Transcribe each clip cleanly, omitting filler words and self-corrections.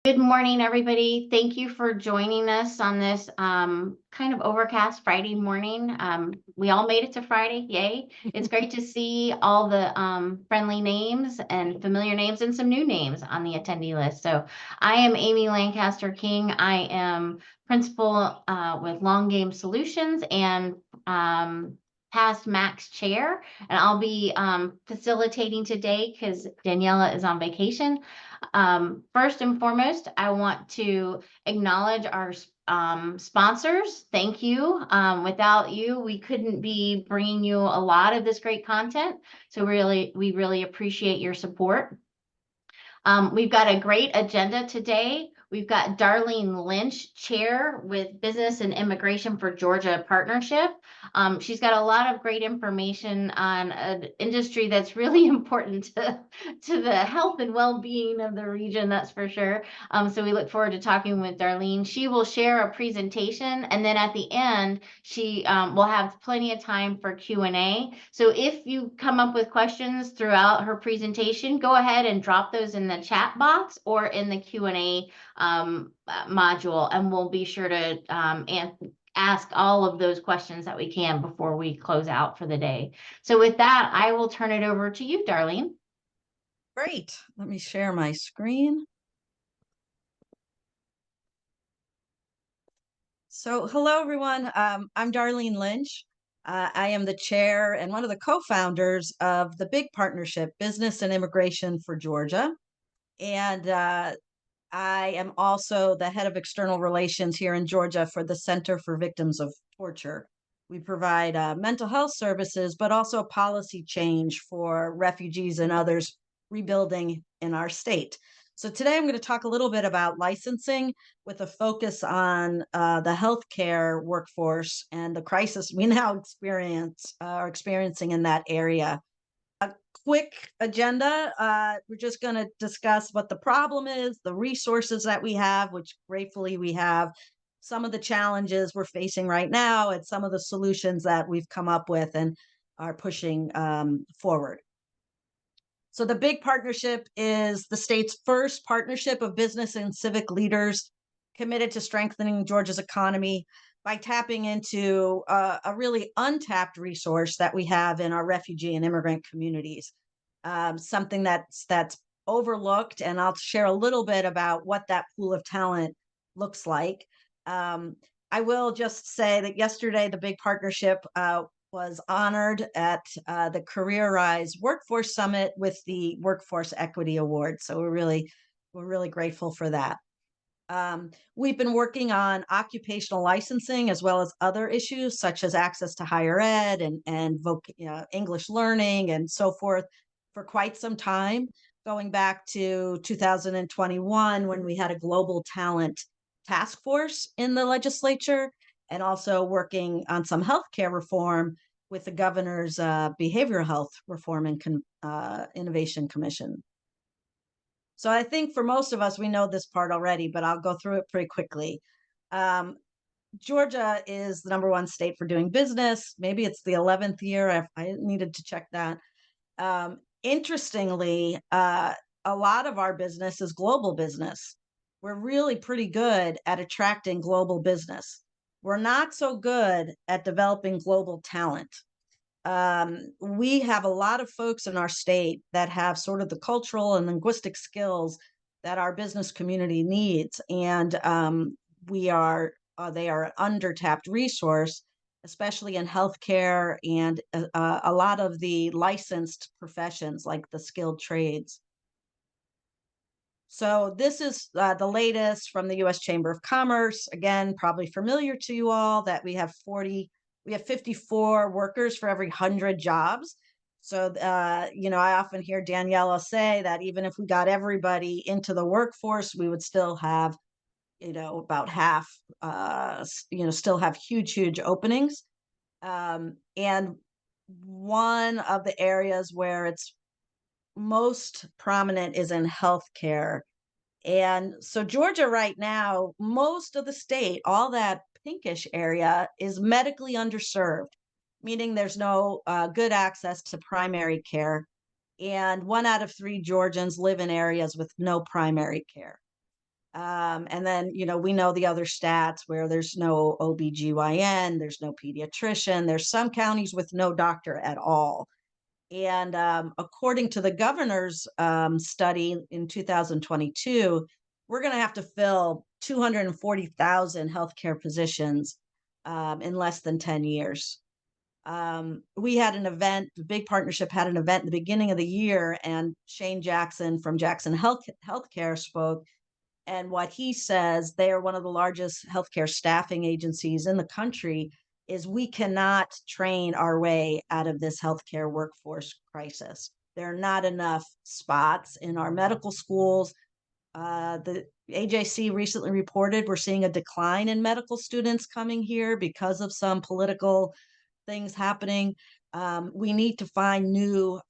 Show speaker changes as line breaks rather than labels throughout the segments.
Good morning, everybody. Thank you for joining us on this kind of overcast Friday morning. We all made it to Friday. Yay. It's great to see all the friendly names and familiar names and some new names on the attendee list. So I am Amy Lancaster King. I am principal with Long Game Solutions and past Max chair, and I'll be facilitating today because Daniela is on vacation. First and foremost, I want to acknowledge our sponsors. Thank you. Without you, we couldn't be bringing you a lot of this great content. So we really appreciate your support. We've got a great agenda today. We've got Darlene Lynch, Chair with Business and Immigration for Georgia Partnership. She's got a lot of great information on an industry that's really important to the health and well-being of the region, that's for sure. So we look forward to talking with Darlene. She will share a presentation, and then at the end, she will have plenty of time for Q&A. So if you come up with questions throughout her presentation, go ahead and drop those in the chat box or in the Q&A module, and we'll be sure to ask all of those questions that we can before we close out for the day. So with that, I will turn it over to you, Darlene.
Great. Let me share my screen. So hello, everyone. I'm Darlene Lynch. I am the chair and one of the co-founders of the big partnership, Business and Immigration for Georgia. And I am also the head of external relations here in Georgia for the Center for Victims of Torture. We provide mental health services, but also policy change for refugees and others rebuilding in our state. So today I'm going to talk a little bit about licensing with a focus on the healthcare workforce and the crisis we now are experiencing in that area. Quick agenda. We're just going to discuss what the problem is, the resources that we have, which gratefully we have, some of the challenges we're facing right now, and some of the solutions that we've come up with and are pushing forward. So the big partnership is the state's first partnership of business and civic leaders committed to strengthening Georgia's economy by tapping into a really untapped resource that we have in our refugee and immigrant communities, something that's overlooked. And I'll share a little bit about what that pool of talent looks like. I will just say that yesterday, the big partnership was honored at the Career Rise Workforce Summit with the Workforce Equity Award. So we're really grateful for that. We've been working on occupational licensing as well as other issues such as access to higher ed and English learning and so forth for quite some time, going back to 2021 when we had a global talent task force in the legislature, and also working on some healthcare reform with the governor's behavioral health reform and innovation commission. So I think for most of us, we know this part already, but I'll go through it pretty quickly. Georgia is the #1 state for doing business. Maybe it's the 11th year. I needed to check that. Interestingly, a lot of our business is global business. We're really pretty good at attracting global business. We're not so good at developing global talent. We have a lot of folks in our state that have sort of the cultural and linguistic skills that our business community needs. And they are an under-tapped resource, especially in healthcare and a lot of the licensed professions like the skilled trades. So this is the latest from the U.S. Chamber of Commerce. Again, probably familiar to you all that we have 54 workers for every 100 jobs. So, I often hear Daniela say that even if we got everybody into the workforce, we would still have, about half, still have huge openings. And one of the areas where it's most prominent is in healthcare. And so Georgia right now, most of the state, all that pinkish area is medically underserved, meaning there's no good access to primary care. And 1 out of 3 Georgians live in areas with no primary care. And then, we know the other stats where there's no OBGYN, there's no pediatrician, there's some counties with no doctor at all. And according to the governor's study in 2022, we're going to have to fill 240,000 healthcare positions in less than 10 years. We had an event, the big partnership had an event in the beginning of the year, and Shane Jackson from Jackson Healthcare spoke. And what he says, they are one of the largest healthcare staffing agencies in the country, is we cannot train our way out of this healthcare workforce crisis. There are not enough spots in our medical schools. The AJC recently reported we're seeing a decline in medical students coming here because of some political things happening. We need to find new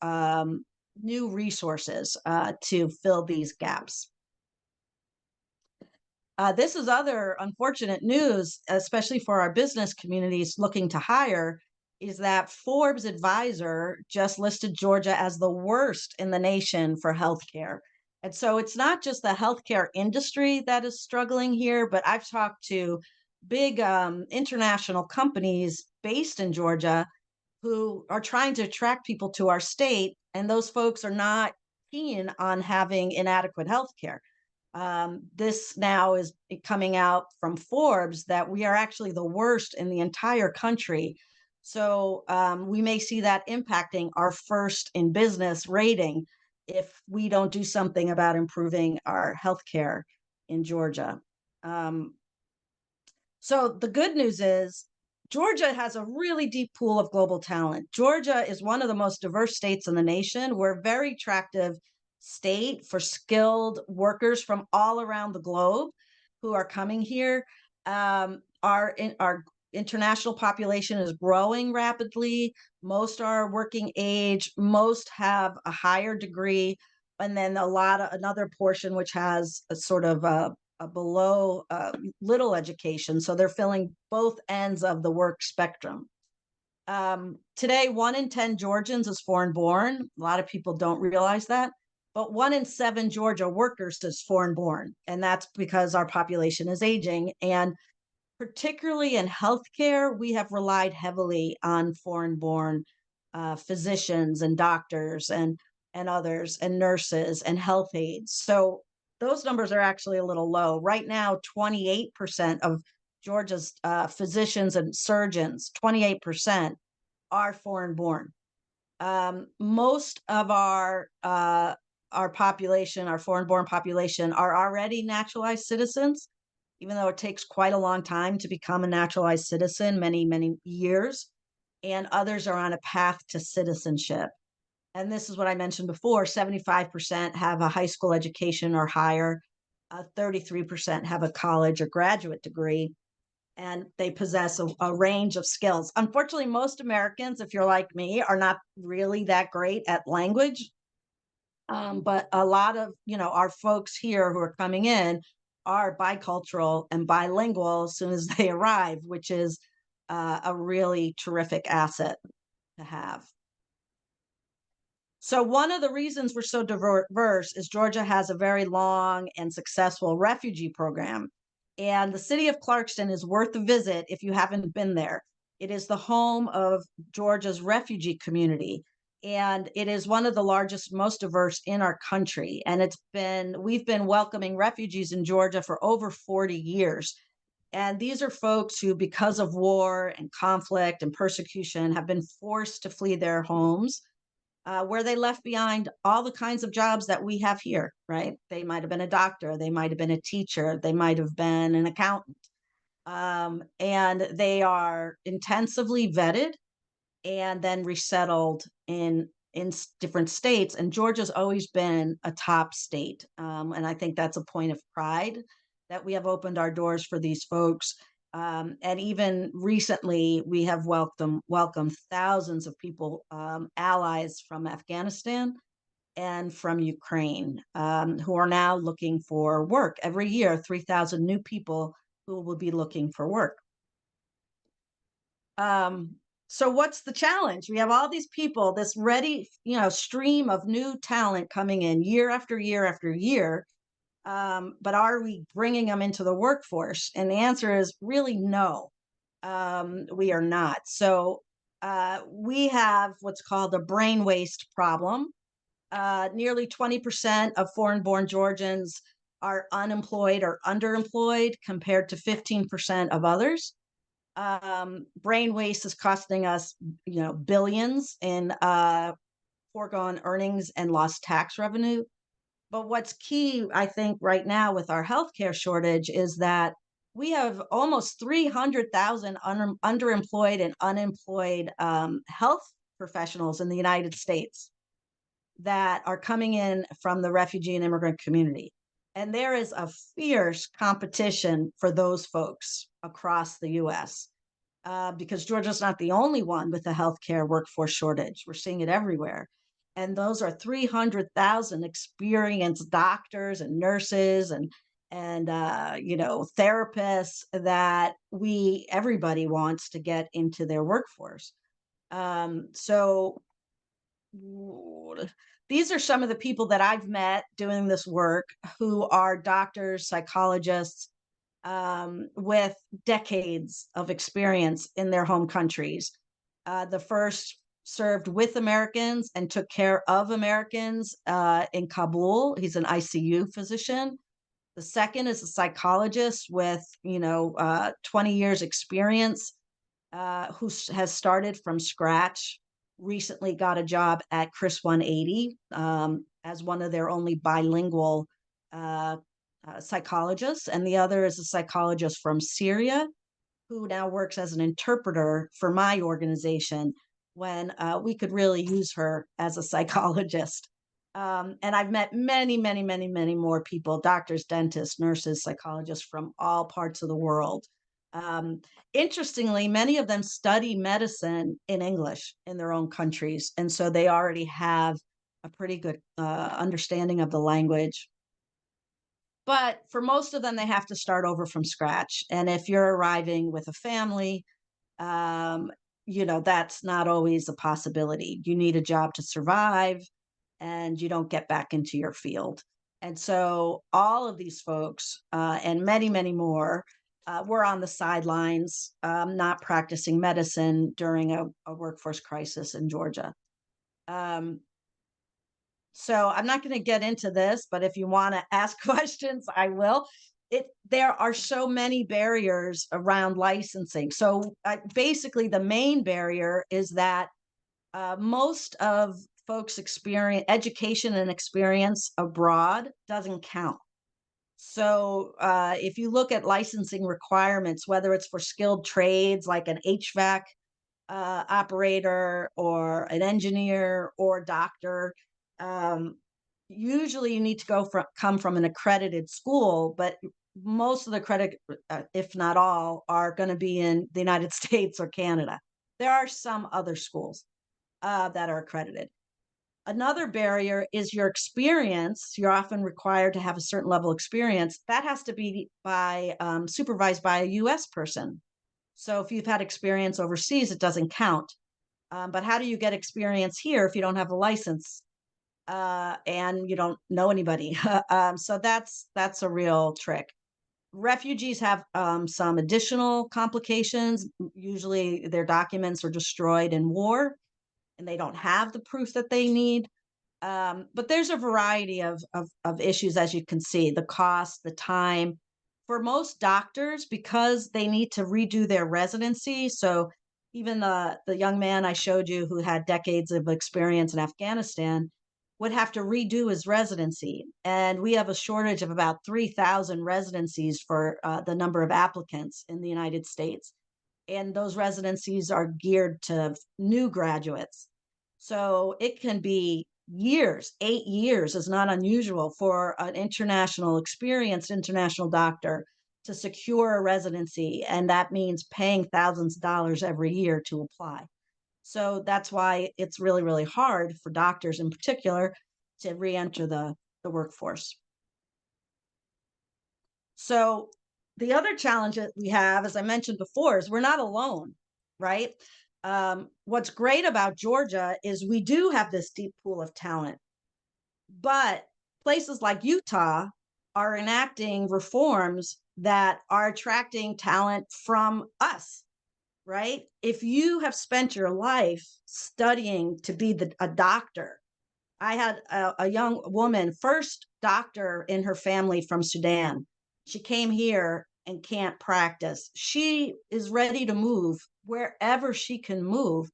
resources to fill these gaps. This is other unfortunate news, especially for our business communities looking to hire, is that Forbes Advisor just listed Georgia as the worst in the nation for healthcare. And so it's not just the healthcare industry that is struggling here, but I've talked to big international companies based in Georgia who are trying to attract people to our state, and those folks are not keen on having inadequate healthcare. This now is coming out from Forbes that we are actually the worst in the entire country. So we may see that impacting our first in business rating if we don't do something about improving our healthcare in Georgia. So the good news is Georgia has a really deep pool of global talent. Georgia is one of the most diverse states in the nation. We're a very attractive state for skilled workers from all around the globe who are coming here. Our international population is growing rapidly. Most are working age. Most have a higher degree, and then another portion which has a sort of a below little education. So they're filling both ends of the work spectrum. Today, 1 in 10 Georgians is foreign born. A lot of people don't realize that. But 1 in 7 Georgia workers is foreign born. And that's because our population is aging. And particularly in healthcare, we have relied heavily on foreign born physicians and doctors and others and nurses and health aides. So those numbers are actually a little low. Right now, 28% of Georgia's physicians and surgeons, 28% are foreign born. Most of our population, our foreign born population, are already naturalized citizens, even though it takes quite a long time to become a naturalized citizen, many, many years. And others are on a path to citizenship. And this is what I mentioned before, 75% have a high school education or higher, 33% have a college or graduate degree, and they possess a range of skills. Unfortunately, most Americans, if you're like me, are not really that great at language. But a lot of, our folks here who are coming in are bicultural and bilingual as soon as they arrive, which is a really terrific asset to have. So one of the reasons we're so diverse is Georgia has a very long and successful refugee program. And the city of Clarkston is worth a visit if you haven't been there. It is the home of Georgia's refugee community. And it is one of the largest, most diverse in our country. And we've been welcoming refugees in Georgia for over 40 years. And these are folks who, because of war and conflict and persecution, have been forced to flee their homes. Where they left behind all the kinds of jobs that we have here, right? They might have been a doctor, they might have been a teacher, they might have been an accountant. And they are intensively vetted and then resettled in different states. And Georgia's always been a top state. And I think that's a point of pride that we have opened our doors for these folks. And even recently, we have welcomed thousands of people, allies from Afghanistan and from Ukraine, who are now looking for work. Every year, 3,000 new people who will be looking for work. So what's the challenge? We have all these people, this ready, stream of new talent coming in year after year after year. But are we bringing them into the workforce? And the answer is really no, we are not. So we have what's called a brain waste problem. Nearly 20% of foreign born Georgians are unemployed or underemployed compared to 15% of others. Brain waste is costing us, billions in foregone earnings and lost tax revenue. But what's key, I think, right now with our healthcare shortage is that we have almost 300,000 underemployed and unemployed health professionals in the United States that are coming in from the refugee and immigrant community. And there is a fierce competition for those folks across the US because Georgia's not the only one with a healthcare workforce shortage. We're seeing it everywhere. And those are 300,000 experienced doctors and nurses and therapists that everybody wants to get into their workforce. So these are some of the people that I've met doing this work who are doctors, psychologists, with decades of experience in their home countries. The first served with Americans and took care of Americans in Kabul. He's an ICU physician. The second is a psychologist with 20 years experience who has started from scratch, recently got a job at Chris 180 as one of their only bilingual psychologists. And the other is a psychologist from Syria who now works as an interpreter for my organization when we could really use her as a psychologist. And I've met many, many, many, many more people, doctors, dentists, nurses, psychologists from all parts of the world. Interestingly, many of them study medicine in English in their own countries. And so they already have a pretty good understanding of the language. But for most of them, they have to start over from scratch. And if you're arriving with a family, that's not always a possibility. You need a job to survive and you don't get back into your field. And so all of these folks and many, many more were on the sidelines, not practicing medicine during a workforce crisis in Georgia. So I'm not going to get into this, but if you want to ask questions, I will. There are so many barriers around licensing. So basically, the main barrier is that most of folks' experience, education and experience abroad doesn't count. So if you look at licensing requirements, whether it's for skilled trades like an HVAC operator or an engineer or doctor, usually you need to come from an accredited school, but most of the credit, if not all, are going to be in the United States or Canada. There are some other schools that are accredited. Another barrier is your experience. You're often required to have a certain level of experience. That has to be supervised by a U.S. person. So if you've had experience overseas, it doesn't count. But how do you get experience here if you don't have a license and you don't know anybody? So that's a real trick. Refugees have some additional complications. Usually their documents are destroyed in war and they don't have the proof that they need. But there's a variety of issues, as you can see, the cost, the time. For most doctors, because they need to redo their residency. So even the young man I showed you who had decades of experience in Afghanistan would have to redo his residency. And we have a shortage of about 3,000 residencies for the number of applicants in the United States. And those residencies are geared to new graduates. So it can be years. 8 years is not unusual for an experienced international doctor to secure a residency. And that means paying thousands of dollars every year to apply. So that's why it's really, really hard for doctors in particular to re-enter the workforce. So the other challenge that we have, as I mentioned before, is we're not alone, right? What's great about Georgia is we do have this deep pool of talent, but places like Utah are enacting reforms that are attracting talent from us, right? If you have spent your life studying to be a doctor, I had a young woman, first doctor in her family from Sudan. She came here and can't practice. She is ready to move wherever she can move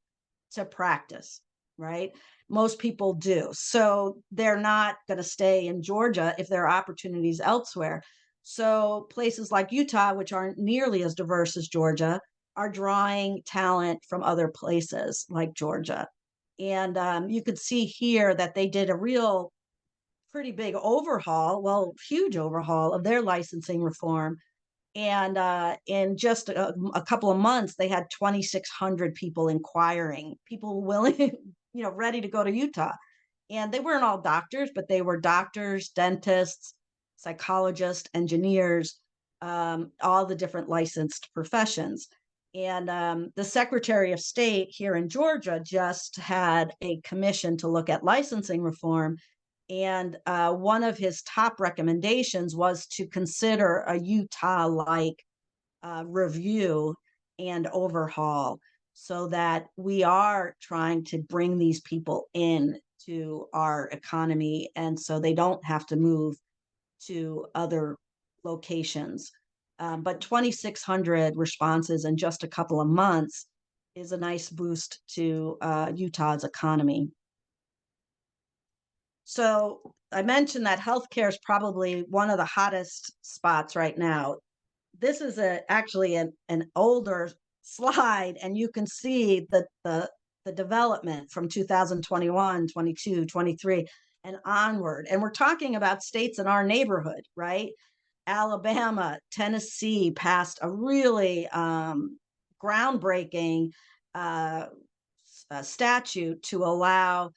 to practice, right? Most people do. So they're not going to stay in Georgia if there are opportunities elsewhere. So places like Utah, which aren't nearly as diverse as Georgia, are drawing talent from other places like Georgia. And you could see here that they did a real pretty big overhaul, well, huge overhaul of their licensing reform. And in just a couple of months, they had 2,600 people inquiring, people willing, ready to go to Utah. And they weren't all doctors, but they were doctors, dentists, psychologists, engineers, all the different licensed professions. And the Secretary of State here in Georgia just had a commission to look at licensing reform. And one of his top recommendations was to consider a Utah like review and overhaul so that we are trying to bring these people in to our economy and so they don't have to move to other locations. But 2,600 responses in just a couple of months is a nice boost to Utah's economy. So I mentioned that healthcare is probably one of the hottest spots right now. This is actually an older slide, and you can see the development from 2021, 22, 23, and onward. And we're talking about states in our neighborhood, right? Alabama, Tennessee passed a really groundbreaking statute to allow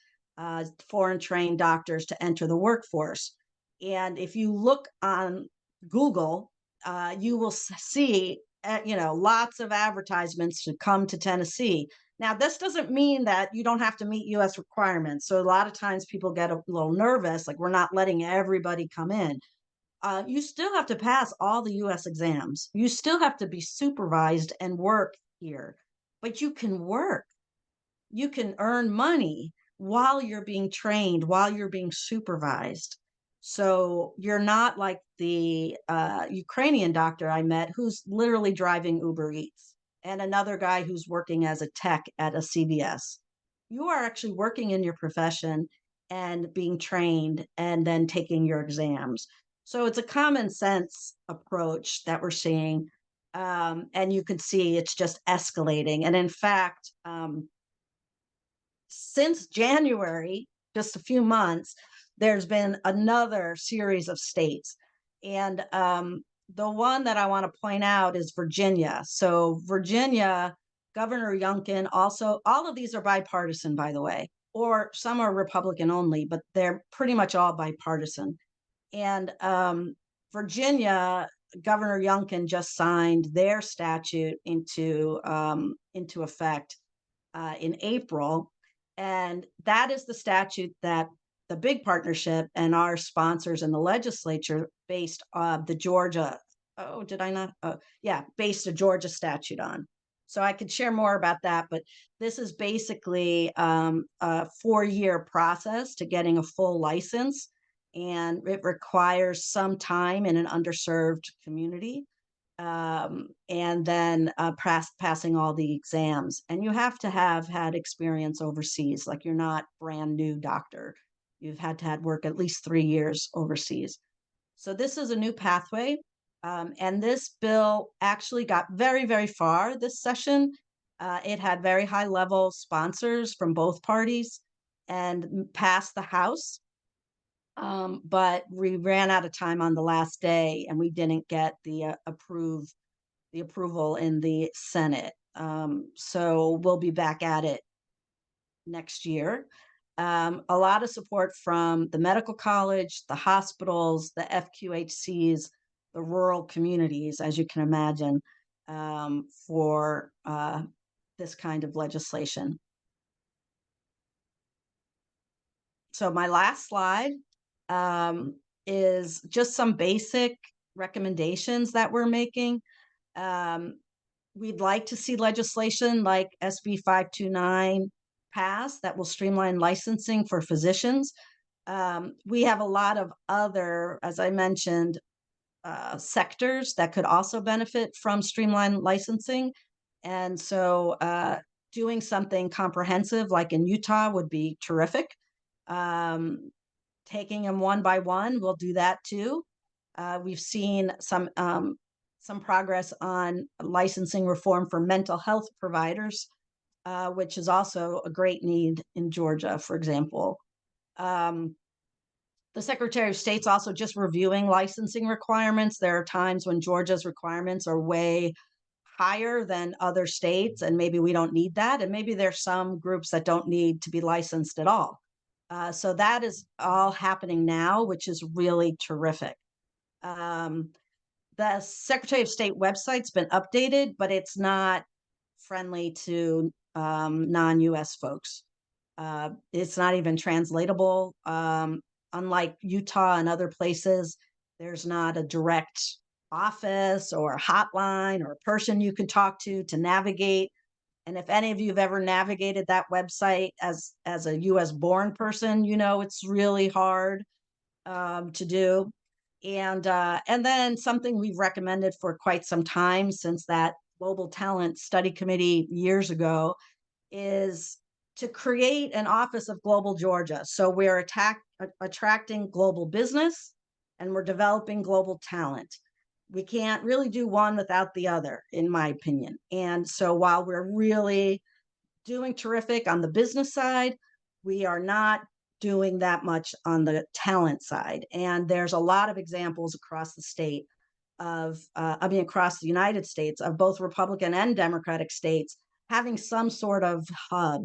foreign trained doctors to enter the workforce. And if you look on Google, you will see, lots of advertisements to come to Tennessee. Now, this doesn't mean that you don't have to meet U.S. requirements. So a lot of times people get a little nervous, like we're not letting everybody come in. You still have to pass all the U.S. exams. You still have to be supervised and work here, but you can work. You can earn money while you're being trained, while you're being supervised. So you're not like the Ukrainian doctor I met who's literally driving Uber Eats and another guy who's working as a tech at a CVS. You are actually working in your profession and being trained and then taking your exams. So it's a common sense approach that we're seeing. And you can see it's just escalating. And in fact, since January, just a few months, there's been another series of states. And the one that I want to point out is Virginia. So, Virginia, Governor Youngkin, also, all of these are bipartisan, by the way, or some are Republican only, but they're pretty much all bipartisan. And Virginia, Governor Youngkin just signed their statute into effect in April. And that is the statute that the big partnership and our sponsors in the legislature based the Georgia, oh, did I not? Oh, yeah, based a Georgia statute on. So I could share more about that, but this is basically a 4-year process to getting a full license. And it requires some time in an underserved community and then passing all the exams. And you have to have had experience overseas, like you're not brand new doctor. You've had to have work at least 3 years overseas. So this is a new pathway. And this bill actually got very, very far this session. It had very high level sponsors from both parties and passed the House. But we ran out of time on the last day and we didn't get the approval in the Senate. So we'll be back at it next year. A lot of support from the medical college, the hospitals, the FQHCs, the rural communities, as you can imagine, for this kind of legislation. So my last slide, is just some basic recommendations that we're making. Um, we'd like to see legislation like SB 529 pass that will streamline licensing for physicians. We have a lot of other, as I mentioned, sectors that could also benefit from streamlined licensing. And so doing something comprehensive like in Utah would be terrific. Um, Taking them one by one, we'll do that too. We've seen some progress on licensing reform for mental health providers, which is also a great need in Georgia, for example. Um, the Secretary of State's also just reviewing licensing requirements. There are times when Georgia's requirements are way higher than other states, and maybe we don't need that. And maybe there's some groups that don't need to be licensed at all. So that is all happening now, which is really terrific. Um, the Secretary of State website's been updated, but it's not friendly to non-US folks. It's not even translatable. Unlike Utah and other places, there's not a direct office or a hotline or a person you can talk to navigate. And if any of you have ever navigated that website as a US born person, you know it's really hard to do. And then something we've recommended for quite some time since that Global Talent Study Committee years ago is to create an office of Global Georgia. So we're attracting global business and we're developing global talent. We can't really do one without the other, in my opinion. And so while we're really doing terrific on the business side, we are not doing that much on the talent side. And there's a lot of examples across the state across the United States of both Republican and Democratic states having some sort of hub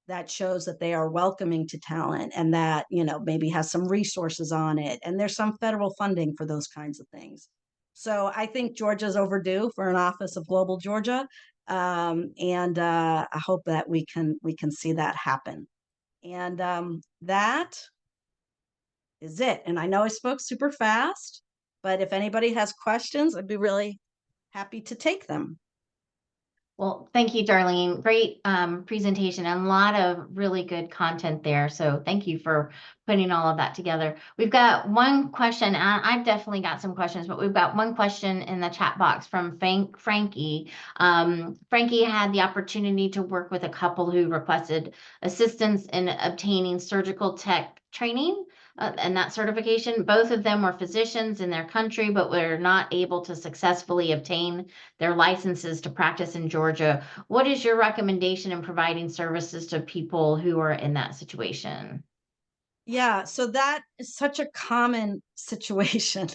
that shows that they are welcoming to talent and that, you know, maybe has some resources on it. And there's some federal funding for those kinds of things. So I think Georgia's overdue for an office of Global Georgia. And I hope that we can see that happen. And that is it. And I know I spoke super fast, but if anybody has questions, I'd be really happy to take them.
Well, thank you, Darlene. Great presentation and a lot of really good content there. So thank you for putting all of that together. We've got one question. I've definitely got some questions, but we've got one question in the chat box from Frankie. Frankie had the opportunity to work with a couple who requested assistance in obtaining surgical tech training. And that certification, both of them were physicians in their country, but were not able to successfully obtain their licenses to practice in Georgia. What is your recommendation in providing services to people who are in that situation?
Yeah, so that is such a common situation.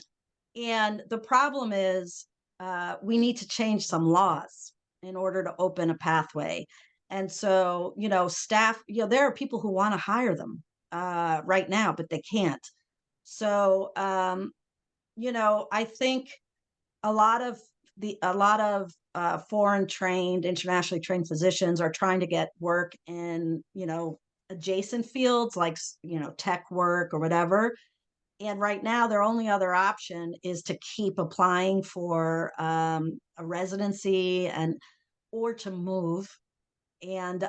And the problem is we need to change some laws in order to open a pathway. And so, you know, staff, you know, there are people who want to hire them right now, but they can't. So, you know, I think a lot of foreign trained, internationally trained physicians are trying to get work in, you know, adjacent fields like, you know, tech work or whatever. And right now, their only other option is to keep applying for a residency and or to move. And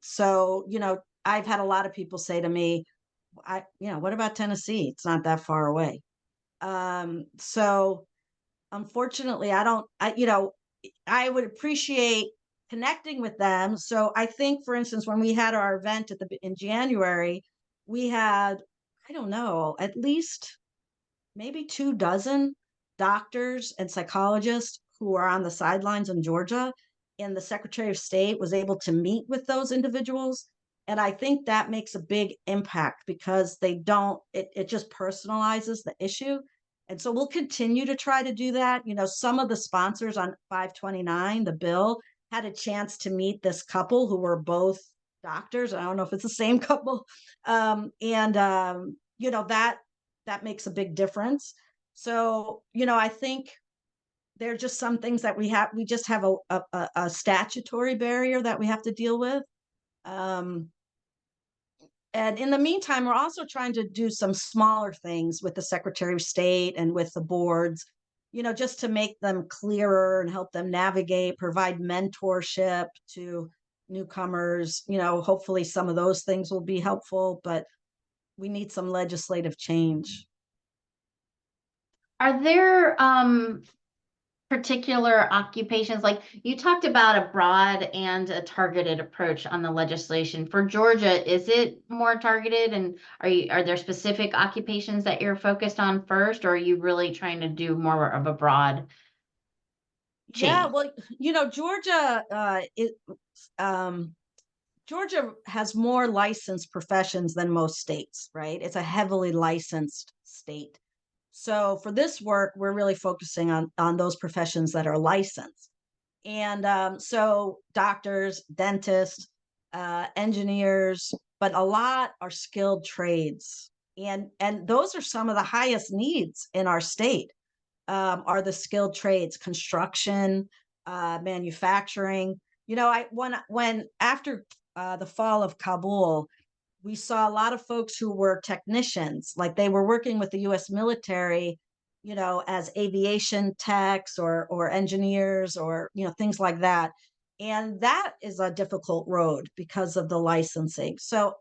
so, you know, I've had a lot of people say to me, what about Tennessee? It's not that far away. So unfortunately, I would appreciate connecting with them. So I think, for instance, when we had our event in January, we had, I don't know, at least maybe 24 doctors and psychologists who are on the sidelines in Georgia. And the Secretary of State was able to meet with those individuals. And I think that makes a big impact because it just personalizes the issue. And so we'll continue to try to do that. You know, some of the sponsors on 529, the bill, had a chance to meet this couple who were both doctors. I don't know if it's the same couple. You know, that makes a big difference. So, you know, I think there are just some things that we just have a statutory barrier that we have to deal with. Um, And in the meantime, we're also trying to do some smaller things with the Secretary of State and with the boards, just to make them clearer and help them navigate, provide mentorship to newcomers. Hopefully some of those things will be helpful, but we need some legislative change.
Are there particular occupations, like you talked about a broad and a targeted approach on the legislation for Georgia? Is it more targeted, and are there specific occupations that you're focused on first, or are you really trying to do more of a broad
Yeah,
change?
well, um, Georgia has more licensed professions than most states, right? It's a heavily licensed state. So for this work, we're really focusing on those professions that are licensed. And so doctors, dentists, engineers, but a lot are skilled trades. And those are some of the highest needs in our state, are the skilled trades, construction, manufacturing. When after the fall of Kabul, we saw a lot of folks who were technicians, like they were working with the U.S. military, as aviation techs or engineers or things like that. And that is a difficult road because of the licensing. So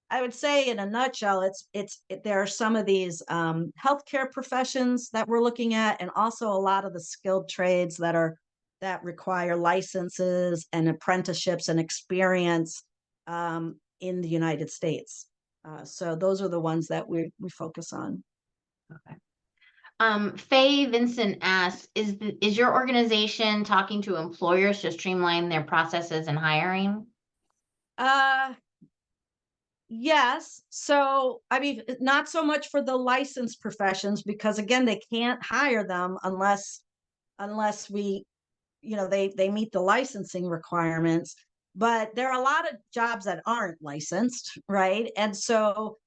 I would say, in a nutshell, there are some of these healthcare professions that we're looking at, and also a lot of the skilled trades that require licenses and apprenticeships and experience in the United States. So those are the ones that we focus on.
Okay. Faye Vincent asks, is your organization talking to employers to streamline their processes in hiring?
Uh, yes. So, I mean, not so much for the licensed professions, because again, they can't hire them unless they meet the licensing requirements. But there are a lot of jobs that aren't licensed, right? And so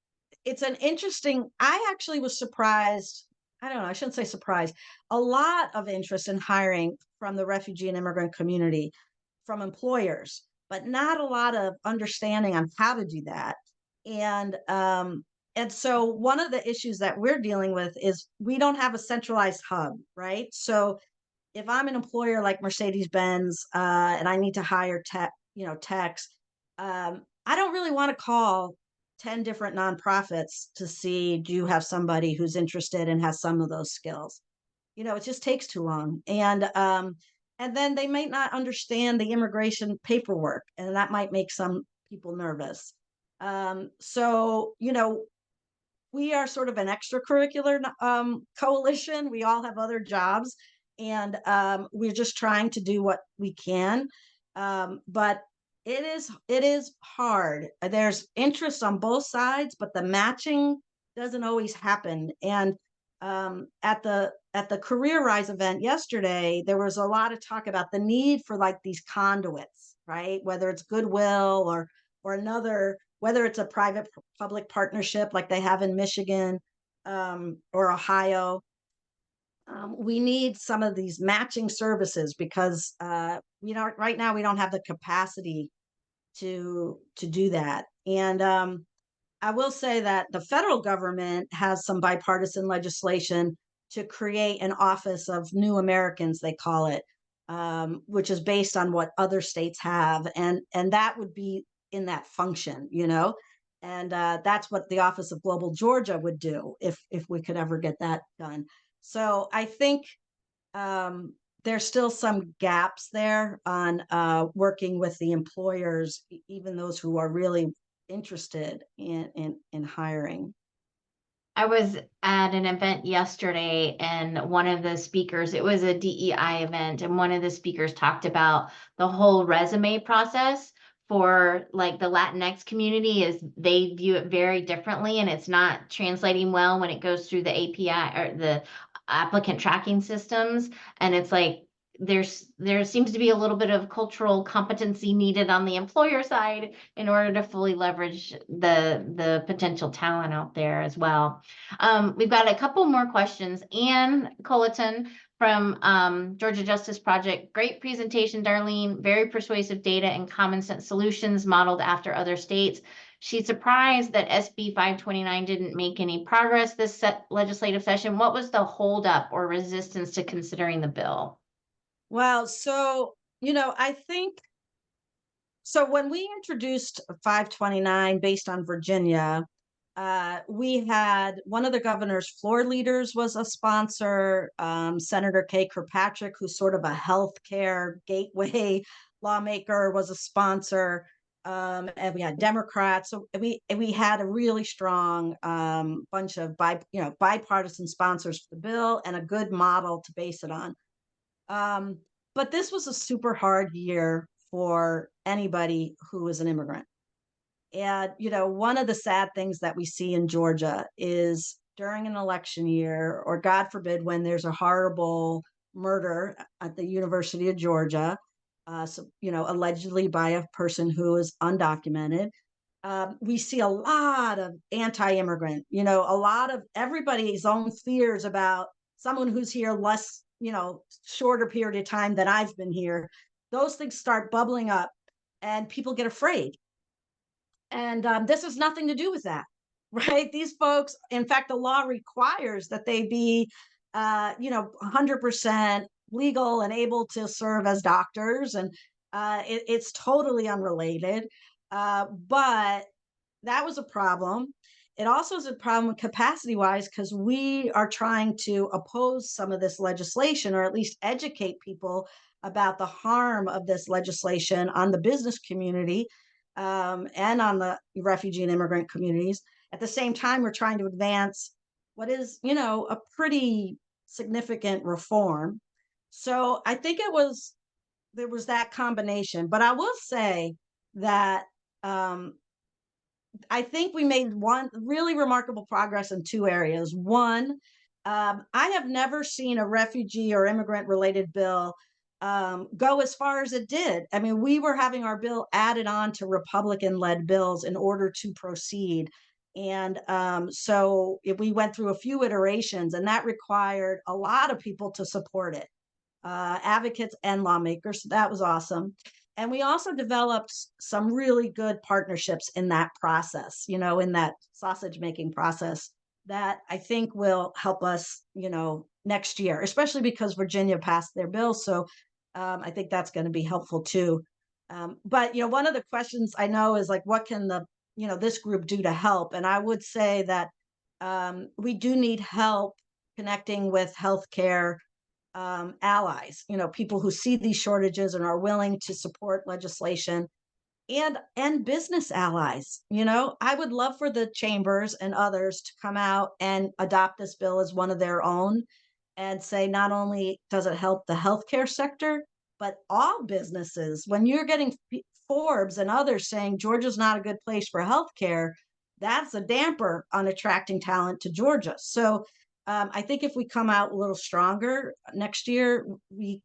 it's an interesting, I actually was surprised. I don't know, I shouldn't say surprised. A lot of interest in hiring from the refugee and immigrant community, from employers, but not a lot of understanding on how to do that. And so one of the issues that we're dealing with is we don't have a centralized hub, right? So if I'm an employer like Mercedes-Benz, and I need to hire techs, I don't really want to call 10 different nonprofits to see, do you have somebody who's interested and has some of those skills? It just takes too long. And then they might not understand the immigration paperwork, and that might make some people nervous. So, we are sort of an extracurricular coalition. We all have other jobs, and we're just trying to do what we can. But it is hard. There's interest on both sides, but the matching doesn't always happen. And at the Career Rise event yesterday, there was a lot of talk about the need for like these conduits, right? Whether it's Goodwill or another, whether it's a private public partnership like they have in Michigan, or Ohio. We need some of these matching services because right now we don't have the capacity to do that. And I will say that the federal government has some bipartisan legislation to create an Office of New Americans, they call it, which is based on what other states have, and that would be in that function, and that's what the Office of Global Georgia would do if we could ever get that done. So I think there's still some gaps there on working with the employers, even those who are really interested in hiring.
I was at an event yesterday, and one of the speakers, it was a DEI event, and one of the speakers talked about the whole resume process for like the Latinx community is they view it very differently, and it's not translating well when it goes through the API or the applicant tracking systems. And it's like there seems to be a little bit of cultural competency needed on the employer side in order to fully leverage the potential talent out there as well. We've got a couple more questions. Ann Colleton from Georgia Justice Project. Great presentation, Darlene. Very persuasive data and common sense solutions modeled after other states. She's surprised that SB 529 didn't make any progress this legislative session. What was the holdup or resistance to considering the bill?
Well, so, I think so when we introduced 529 based on Virginia, we had one of the governor's floor leaders was a sponsor, Senator Kay Kirkpatrick, who's sort of a healthcare gateway lawmaker, was a sponsor, and we had Democrats. So we had a really strong bunch of bipartisan sponsors for the bill and a good model to base it on. Um, but this was a super hard year for anybody who is an immigrant. And, one of the sad things that we see in Georgia is during an election year, or God forbid, when there's a horrible murder at the University of Georgia, allegedly by a person who is undocumented, we see a lot of anti-immigrant, a lot of everybody's own fears about someone who's here less, shorter period of time than I've been here. Those things start bubbling up and people get afraid. And this has nothing to do with that, right? These folks, in fact, the law requires that they be, 100% legal and able to serve as doctors. And it's totally unrelated. But that was a problem. It also is a problem capacity wise because we are trying to oppose some of this legislation, or at least educate people about the harm of this legislation on the business community, and on the refugee and immigrant communities. At the same time, we're trying to advance what is, a pretty significant reform. So I think there was that combination. But I will say that I think we made one really remarkable progress in two areas. One, I have never seen a refugee or immigrant related bill go as far as it did. I mean, we were having our bill added on to Republican led bills in order to proceed. And so we went through a few iterations, and that required a lot of people to support it, advocates and lawmakers. So that was awesome. And we also developed some really good partnerships in that process, in that sausage making process that I think will help us, next year, especially because Virginia passed their bill. So I think that's going to be helpful too. But, one of the questions I know is like, what can this group do to help? And I would say that we do need help connecting with healthcare allies, people who see these shortages and are willing to support legislation, and business allies. I would love for the chambers and others to come out and adopt this bill as one of their own and say not only does it help the healthcare sector, but all businesses. When you're getting Forbes and others saying Georgia's not a good place for healthcare, that's a damper on attracting talent to Georgia. So I think if we come out a little stronger next year, we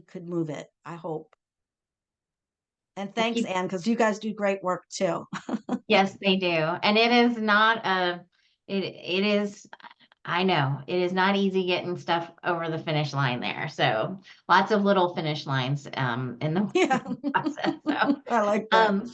could move it, I hope. And
Well,
thanks, Anne, because you guys do great work too.
yes, they do. And it is not it is, I know, it is not easy getting stuff over the finish line there. So lots of little finish lines in the
Yeah,
process. So,
I like that.
um,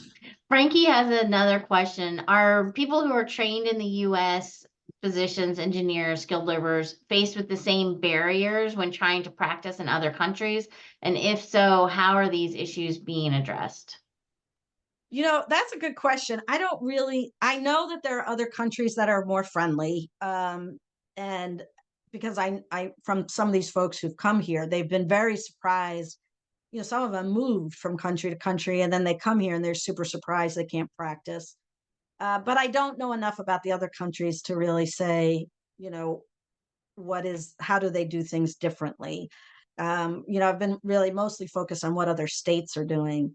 Frankie has another question. Are people who are trained in the US, physicians, engineers, skilled laborers, faced with the same barriers when trying to practice in other countries? And if so, how are these issues being addressed?
That's a good question. I know that there are other countries that are more friendly. And because from some of these folks who've come here, they've been very surprised. Some of them moved from country to country and then they come here and they're super surprised they can't practice. But I don't know enough about the other countries to really say, how do they do things differently? I've been really mostly focused on what other states are doing.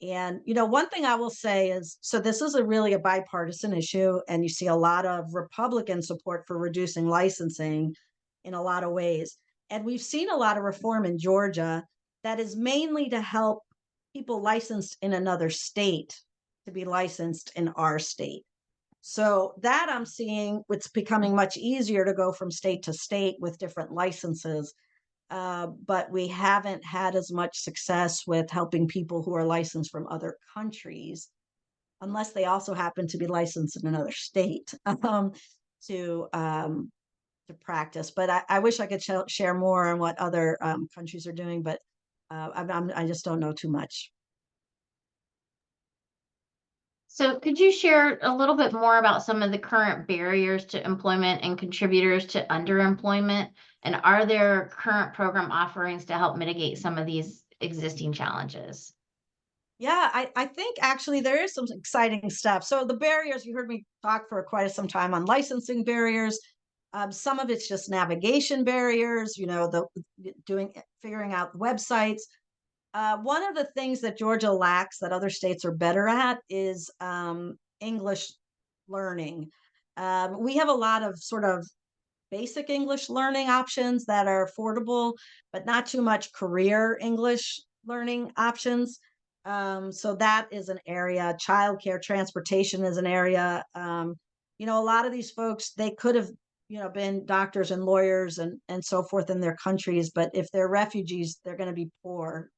And, one thing I will say is, so this is really a bipartisan issue, and you see a lot of Republican support for reducing licensing in a lot of ways. And we've seen a lot of reform in Georgia that is mainly to help people licensed in another state to be licensed in our state. So that I'm seeing it's becoming much easier to go from state to state with different licenses. But we haven't had as much success with helping people who are licensed from other countries. unless they also happen to be licensed in another state to um, to practice. But I wish I could share more on what other countries are doing, but I just don't know too much.
So could you share a little bit more about some of the current barriers to employment and contributors to underemployment? And are there current program offerings to help mitigate some of these existing challenges?
Yeah, I think actually there is some exciting stuff. So the barriers, you heard me talk for quite some time on licensing barriers. Some of it's just navigation barriers, the figuring out websites. One of the things that Georgia lacks that other states are better at is English learning. We have a lot of sort of basic English learning options that are affordable, but not too much career English learning options. So that is an area. Childcare, transportation is an area. A lot of these folks, they could have, been doctors and lawyers and so forth in their countries, but if they're refugees, they're going to be poor.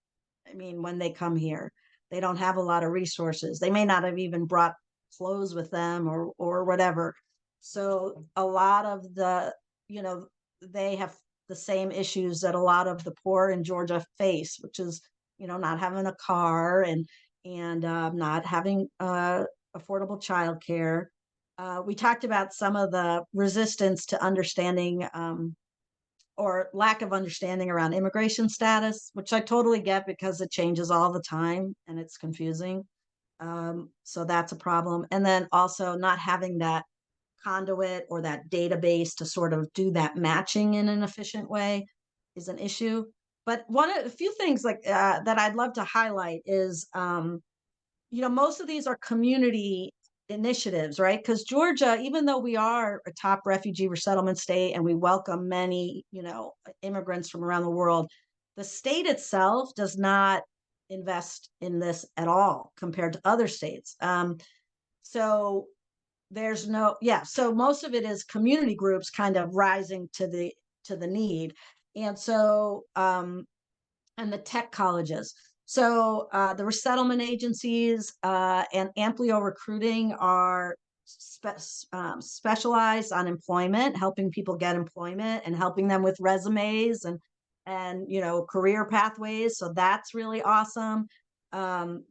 I mean, when they come here, they don't have a lot of resources. They may not have even brought clothes with them or whatever. So a lot of they have the same issues that a lot of the poor in Georgia face, which is, not having a car and not having affordable childcare. We talked about some of the resistance to understanding or lack of understanding around immigration status, which I totally get because it changes all the time and it's confusing. So that's a problem. And then also not having that conduit or that database to sort of do that matching in an efficient way is an issue. But one of a few things like that I'd love to highlight is, most of these are community initiatives, right? Because Georgia, even though we are a top refugee resettlement state and we welcome many, immigrants from around the world, the state itself does not invest in this at all compared to other states. So there's no, yeah, so most of it is community groups kind of rising to the need. And so and the tech colleges. So the resettlement agencies and Amplio Recruiting are specialized on employment, helping people get employment and helping them with resumes and career pathways. So that's really awesome.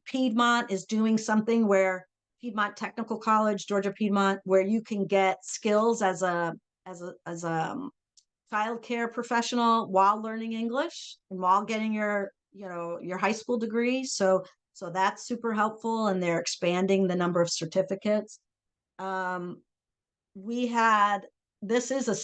Piedmont is doing something where Piedmont Technical College, Georgia Piedmont, where you can get skills as a childcare professional while learning English and while getting your high school degree. So that's super helpful, and they're expanding the number of certificates. Um, we had this is a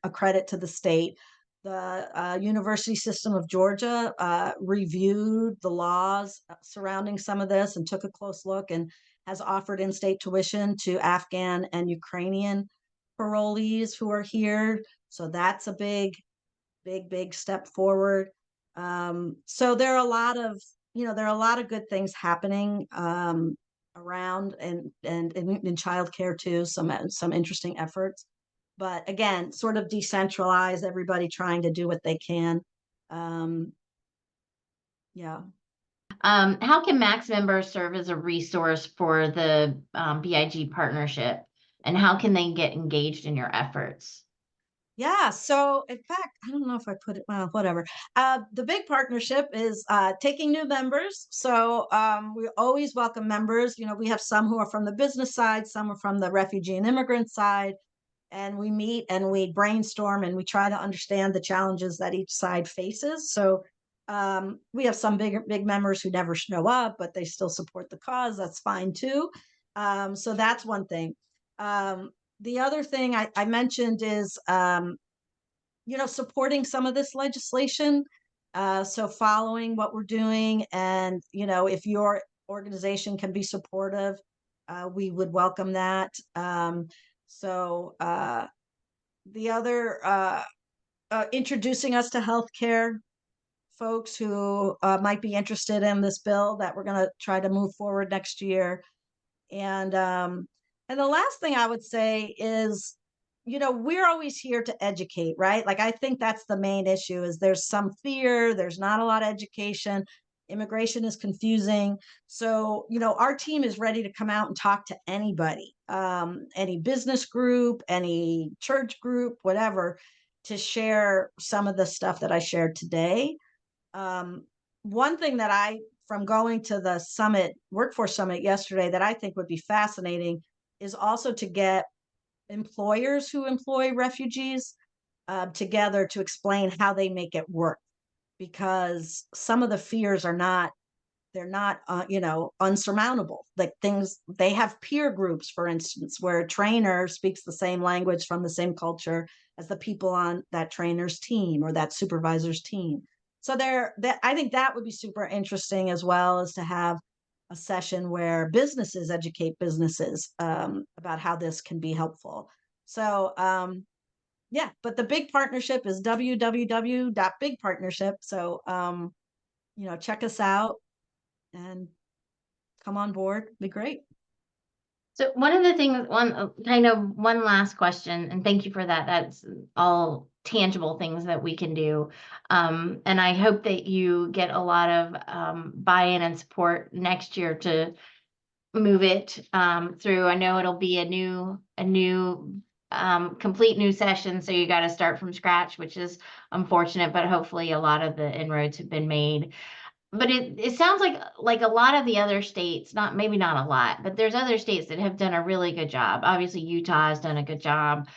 credit to the state. The University System of Georgia reviewed the laws surrounding some of this and took a close look and has offered in-state tuition to Afghan and Ukrainian parolees who are here. So that's a big step forward. So there are a lot of good things happening around and in childcare too. Some interesting efforts, but again, sort of decentralized. Everybody trying to do what they can. Um, yeah.
How can Max members serve as a resource for the BIG partnership? And how can they get engaged in your efforts?
Yeah. So, in fact, I don't know if I put it, well, whatever. The big partnership is taking new members. So, we always welcome members. We have some who are from the business side, some are from the refugee and immigrant side. And we meet and we brainstorm and we try to understand the challenges that each side faces. So, we have some big members who never show up, but they still support the cause. That's fine too. So, that's one thing. The other thing I mentioned is, supporting some of this legislation. So following what we're doing, and if your organization can be supportive, we would welcome that. So the other introducing us to healthcare folks who might be interested in this bill that we're going to try to move forward next year. And the last thing I would say is, we're always here to educate, right? Like I think that's the main issue is there's some fear, there's not a lot of education. Immigration is confusing. So, our team is ready to come out and talk to anybody, any business group, any church group, whatever, to share some of the stuff that I shared today. One thing that from going to the workforce summit yesterday, that I think would be fascinating is also to get employers who employ refugees together to explain how they make it work, because some of the fears are not they're not unsurmountable. Like, things, they have peer groups, for instance, where a trainer speaks the same language from the same culture as the people on that trainer's team or that supervisor's team. So I think that would be super interesting, as well as to have a session where businesses educate businesses about how this can be helpful. So yeah, but the big partnership is www.bigpartnership. So check us out and come on board. Be great.
So one of the things, one last question, and thank you for that. That's all tangible things that we can do. And I hope that you get a lot of buy-in and support next year to move it through. I know it'll be a new complete new session, so you got to start from scratch, which is unfortunate, but hopefully a lot of the inroads have been made. But it sounds like a lot of the other states, maybe not a lot, but there's other states that have done a really good job. Obviously, Utah has done a good job.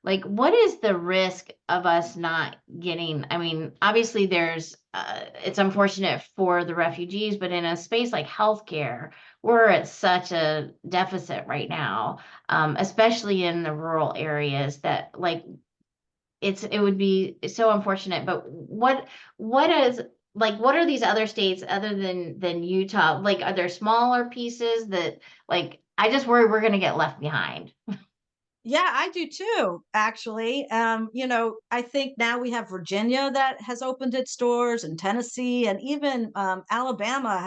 Like, what is the risk of us not getting? I mean, obviously, it's unfortunate for the refugees, but in a space like healthcare, we're at such a deficit right now, especially in the rural areas, that like it would be so unfortunate. But what is what are these other states other than Utah? Like, are there smaller pieces that, like, I just worry we're gonna get left behind.
Yeah, I do too, actually. I think now we have Virginia that has opened its doors, and Tennessee, and even Alabama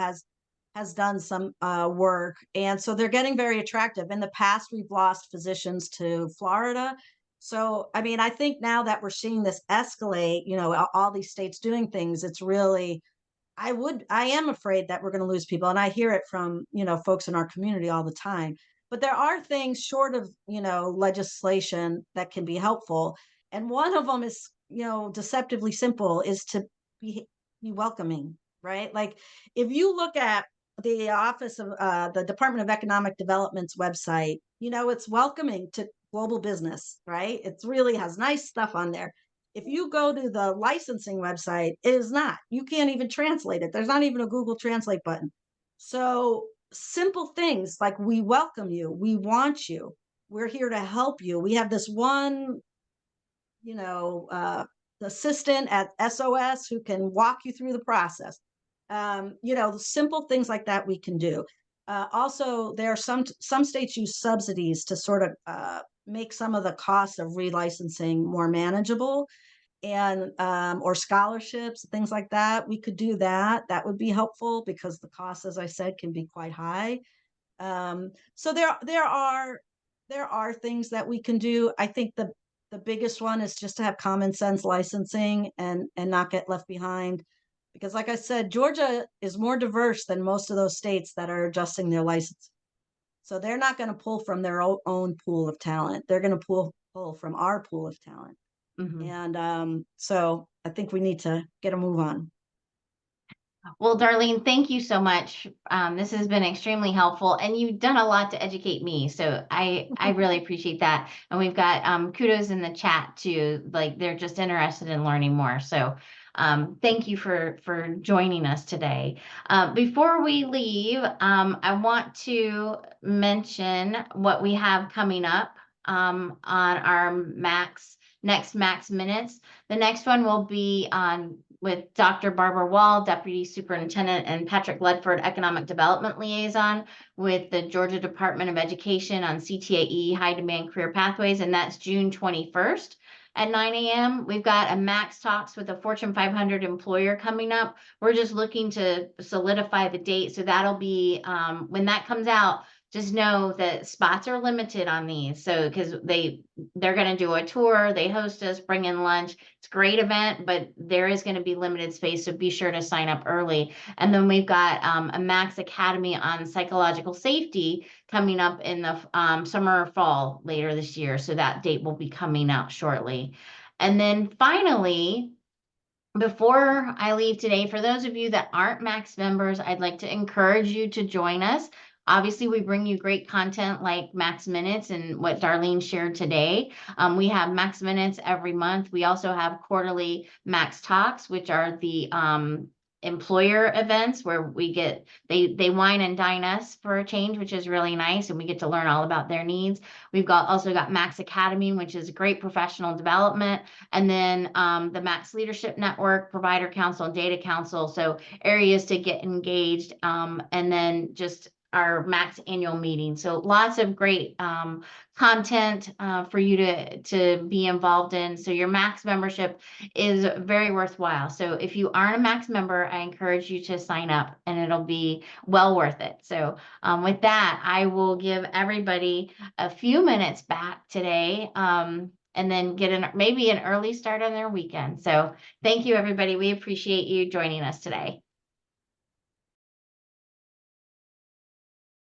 has done some work, and so they're getting very attractive. In the past, we've lost physicians to Florida. So, I mean, I think now that we're seeing this escalate, all these states doing things, it's really, I am afraid that we're going to lose people. And I hear it from, folks in our community all the time. But there are things short of, legislation that can be helpful. And one of them is, deceptively simple, is to be welcoming, right? Like, if you look at the office of the Department of Economic Development's website, it's welcoming to global business, right? It really has nice stuff on there. If you go to the licensing website, it is not. You can't even translate it. There's not even a Google Translate button. So simple things like, we welcome you, we want you, we're here to help you. We have this one, you know, uh, assistant at SOS who can walk you through the process. Simple things like that we can do. Also, there are some states use subsidies to sort of make some of the costs of relicensing more manageable, and or scholarships, things like that. We could do that. That would be helpful, because the costs, as I said, can be quite high. So there are things that we can do. I think the biggest one is just to have common sense licensing, and not get left behind, because, like I said, Georgia is more diverse than most of those states that are adjusting their license. So they're not going to pull from their own pool of talent. They're going to pull from our pool of talent.
Mhm.
And so I think we need to get a move on.
Well, Darlene, thank you so much. This has been extremely helpful, and you've done a lot to educate me. So I really appreciate that. And we've got kudos in the chat too. Like, they're just interested in learning more. So thank you for joining us today. Before we leave, I want to mention what we have coming up on our next Max Minutes. The next one will be on with Dr. Barbara Wall, Deputy Superintendent, and Patrick Ledford, Economic Development Liaison with the Georgia Department of Education on CTAE High Demand Career Pathways, and that's June 21st at 9 a.m. We've got a Max Talks with a Fortune 500 employer coming up. We're just looking to solidify the date, so that'll be when that comes out. just know that spots are limited on these. So, because they're going to do a tour, they host us, bring in lunch. It's a great event, but there is going to be limited space. So be sure to sign up early. And then we've got a Max Academy on psychological safety coming up in the summer or fall later this year. So that date will be coming out shortly. And then finally, before I leave today, for those of you that aren't Max members, I'd like to encourage you to join us. Obviously, we bring you great content like Max Minutes and what Darlene shared today. We have Max Minutes every month. We also have quarterly Max Talks, which are the employer events where they wine and dine us for a change, which is really nice, and we get to learn all about their needs. We've also got Max Academy, which is great professional development, and then the Max Leadership Network, Provider Council, and Data Council. So areas to get engaged, and then just our Max annual meeting. So lots of great content for you to be involved in. So your Max membership is very worthwhile. So if you aren't a Max member, I encourage you to sign up, and it'll be well worth it. So with that, I will give everybody a few minutes back today, and then get maybe an early start on their weekend. So thank you, everybody. We appreciate you joining us today.